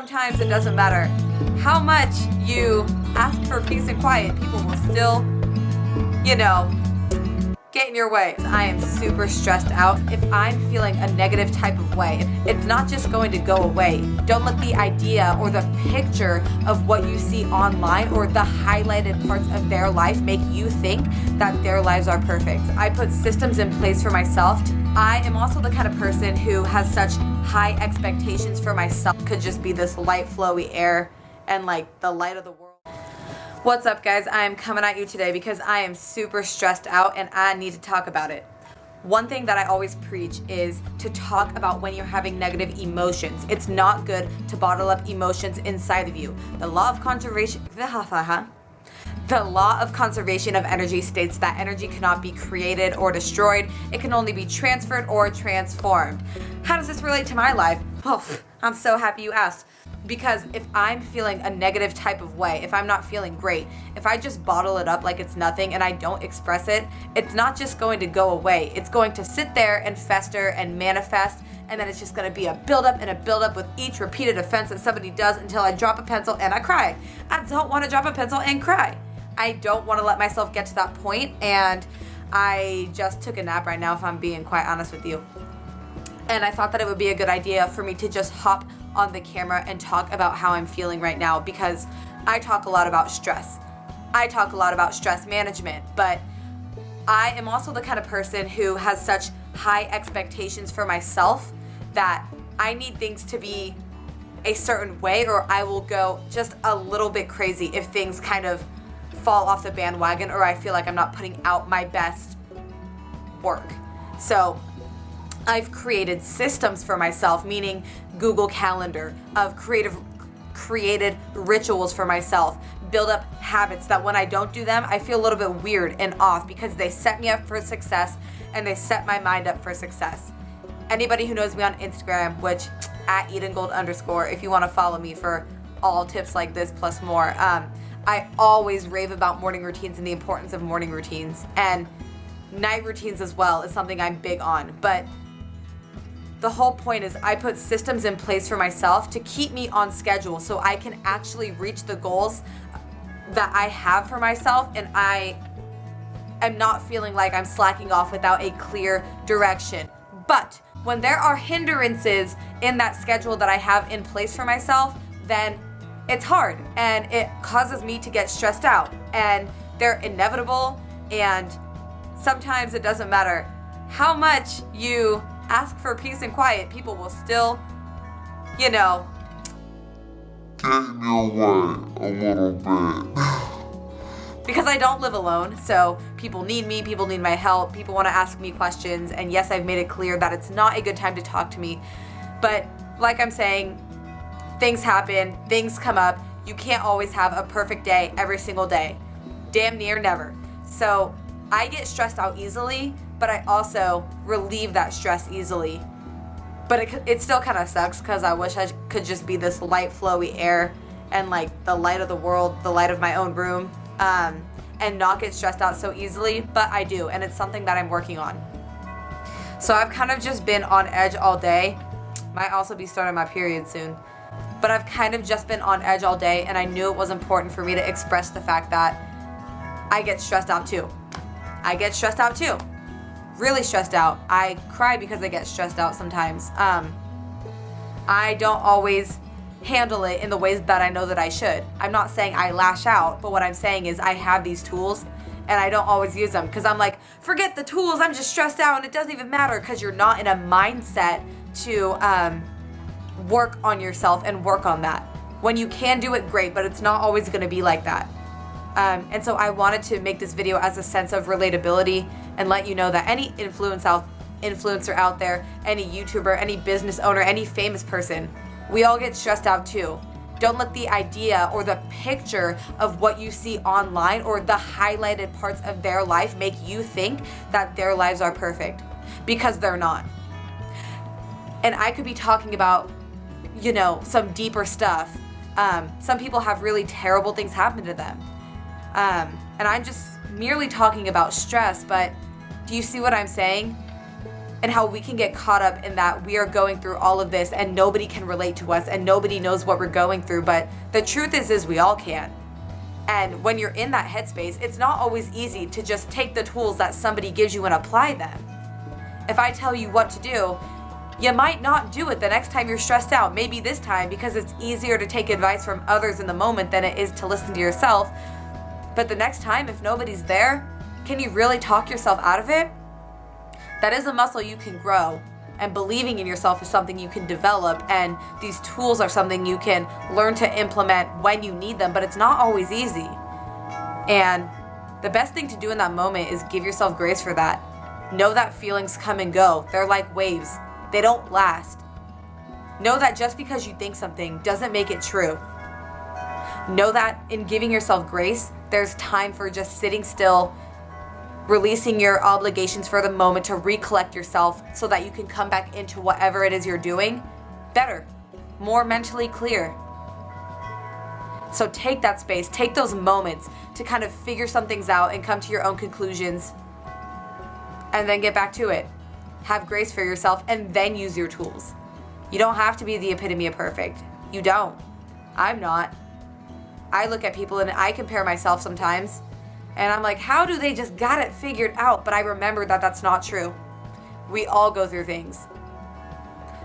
sometimes it doesn't matter how much you ask for peace and quiet, people will still, get in your way. I am super stressed out. If I'm feeling a negative type of way, it's not just going to go away. Don't let the idea or the picture of what you see online or the highlighted parts of their life make you think that their lives are perfect. I put systems in place for myself. I am also the kind of person who has such high expectations for myself. Could just be this light, flowy air and like the light of the world. What's up, guys? I am coming at you today because I am super stressed out and I need to talk about it. One thing that I always preach is to talk about when you're having negative emotions. It's not good to bottle up emotions inside of you. The law of conservation of energy states that energy cannot be created or destroyed. It can only be transferred or transformed. How does this relate to my life? Oh, I'm so happy you asked. Because if I'm feeling a negative type of way, if I'm not feeling great, if I just bottle it up like it's nothing and I don't express it, it's not just going to go away. It's going to sit there and fester and manifest, and then it's just going to be a buildup and a buildup with each repeated offense that somebody does until I drop a pencil and I cry. I don't want to drop a pencil and cry. I don't want to let myself get to that point, and I just took a nap right now, if I'm being quite honest with you. And I thought that it would be a good idea for me to just hop on the camera and talk about how I'm feeling right now, because I talk a lot about stress. I talk a lot about stress management, but I am also the kind of person who has such high expectations for myself that I need things to be a certain way, or I will go just a little bit crazy if things kind of fall off the bandwagon or I feel like I'm not putting out my best work. So I've created systems for myself, meaning Google Calendar, of created rituals for myself, build up habits that when I don't do them, I feel a little bit weird and off because they set me up for success and they set my mind up for success. Anybody who knows me on Instagram, which at @EdenGold_, if you want to follow me for all tips like this plus more, I always rave about morning routines and the importance of morning routines, and night routines as well is something I'm big on. But the whole point is I put systems in place for myself to keep me on schedule so I can actually reach the goals that I have for myself, and I am not feeling like I'm slacking off without a clear direction. But when there are hindrances in that schedule that I have in place for myself, then it's hard and it causes me to get stressed out, and they're inevitable, and sometimes it doesn't matter how much you ask for peace and quiet, people will still, get in your way a little bit. Because I don't live alone, so people need me, people need my help, people want to ask me questions, and yes, I've made it clear that it's not a good time to talk to me, but like I'm saying, things happen, things come up, you can't always have a perfect day every single day, damn near never. So I get stressed out easily, but I also relieve that stress easily. But it still kind of sucks because I wish I could just be this light, flowy air and like the light of the world, the light of my own room, and not get stressed out so easily, but I do, and it's something that I'm working on. So I've kind of just been on edge all day. Might also be starting my period soon. But I've kind of just been on edge all day, and I knew it was important for me to express the fact that I get stressed out too. I get stressed out too. Really stressed out. I cry because I get stressed out sometimes. I don't always handle it in the ways that I know that I should. I'm not saying I lash out, but what I'm saying is I have these tools and I don't always use them because I'm like, forget the tools, I'm just stressed out and it doesn't even matter, because you're not in a mindset to work on yourself and work on that. When you can do it, great, but it's not always going to be like that. And so I wanted to make this video as a sense of relatability and let you know that any influencer out there, any YouTuber, any business owner, any famous person, we all get stressed out too. Don't let the idea or the picture of what you see online or the highlighted parts of their life make you think that their lives are perfect, because they're not. And I could be talking about, some deeper stuff. Some people have really terrible things happen to them. And I'm just merely talking about stress, but do you see what I'm saying? and how we can get caught up in that we are going through all of this and nobody can relate to us and nobody knows what we're going through. But the truth is we all can. And when you're in that headspace, it's not always easy to just take the tools that somebody gives you and apply them. If I tell you what to do, you might not do it the next time you're stressed out. Maybe this time, because it's easier to take advice from others in the moment than it is to listen to yourself. But the next time, if nobody's there, can you really talk yourself out of it? That is a muscle you can grow, and believing in yourself is something you can develop, and these tools are something you can learn to implement when you need them, but it's not always easy. And the best thing to do in that moment is give yourself grace for that. Know that feelings come and go. They're like waves. They don't last. Know that just because you think something doesn't make it true. Know that in giving yourself grace, there's time for just sitting still, releasing your obligations for the moment to recollect yourself so that you can come back into whatever it is you're doing better, more mentally clear. So take that space, take those moments to kind of figure some things out and come to your own conclusions, and then get back to it. Have grace for yourself and then use your tools. You don't have to be the epitome of perfect. You don't. I'm not. I look at people and I compare myself sometimes, and I'm like, how do they just got it figured out? But I remember that that's not true. We all go through things.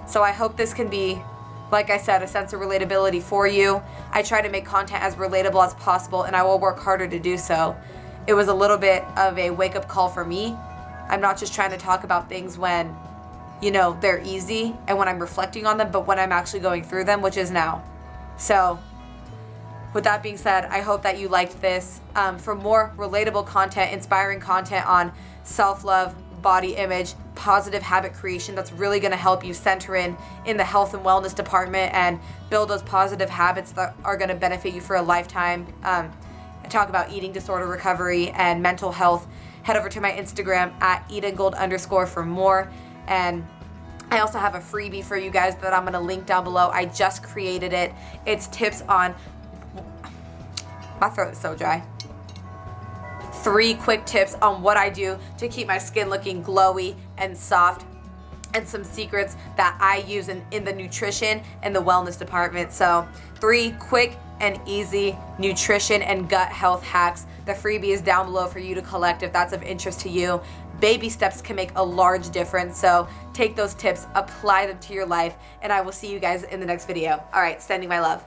So I hope this can be, like I said, a sense of relatability for you. I try to make content as relatable as possible, and I will work harder to do so. It was a little bit of a wake-up call for me. I'm not just trying to talk about things when, they're easy and when I'm reflecting on them, but when I'm actually going through them, which is now. So with that being said, I hope that you liked this. For more relatable content, inspiring content on self-love, body image, positive habit creation, that's really going to help you center in the health and wellness department and build those positive habits that are going to benefit you for a lifetime. I talk about eating disorder recovery and mental health. Head over to my Instagram at EdenGold_ for more. And I also have a freebie for you guys that I'm going to link down below. I just created it. It's tips on, my throat is so dry. 3 quick tips on what I do to keep my skin looking glowy and soft, and some secrets that I use in the nutrition and the wellness department. So 3 quick and easy nutrition and gut health hacks. The freebie is down below for you to collect if that's of interest to you. Baby steps can make a large difference. So take those tips, apply them to your life, and I will see you guys in the next video. All right, sending my love.